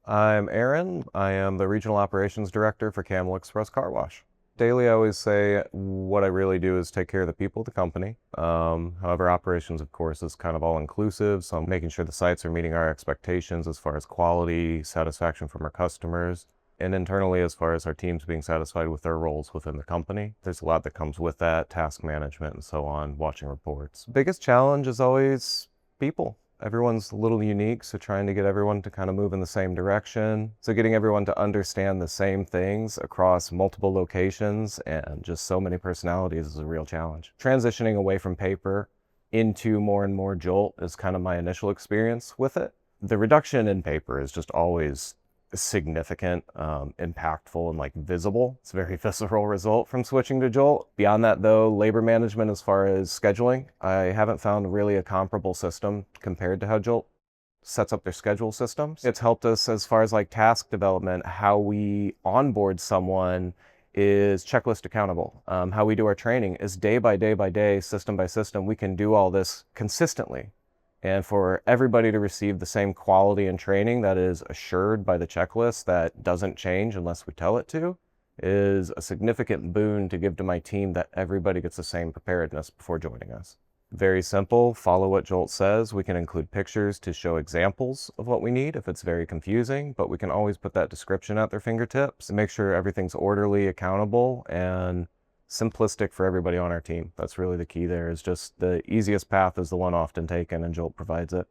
I'm Aaron. I am the Regional Operations Director for Camel Express Car Wash. Daily, I always say what I really do is take care of the people of the company. However, operations, of course, is kind of all-inclusive, so I'm making sure the sites are meeting our expectations as far as quality, satisfaction from our customers, and internally as far as our teams being satisfied with their roles within the company. There's a lot that comes with that, task management and so on, watching reports. Biggest challenge is always people. Everyone's a little unique, so trying to get everyone to kind of move in the same direction. So getting everyone to understand the same things across multiple locations and just so many personalities is a real challenge. Transitioning away from paper into more and more Jolt is kind of my initial experience with it. The reduction in paper is just always significant, impactful, and visible. It's a very visceral result from switching to Jolt. Beyond that though, labor management as far as scheduling, I haven't found really a comparable system compared to how Jolt sets up their schedule systems. It's helped us as far as task development. How we onboard someone is checklist accountable. How we do our training is day by day by day, system by system. We can do all this consistently. And for everybody to receive the same quality and training that is assured by the checklist that doesn't change unless we tell it to is a significant boon to give to my team, that everybody gets the same preparedness before joining us. Very simple, follow what Jolt says. We can include pictures to show examples of what we need if it's very confusing, but we can always put that description at their fingertips and make sure everything's orderly, accountable, and simplistic for everybody on our team. That's really the key there, is just the easiest path is the one often taken, and Jolt provides it.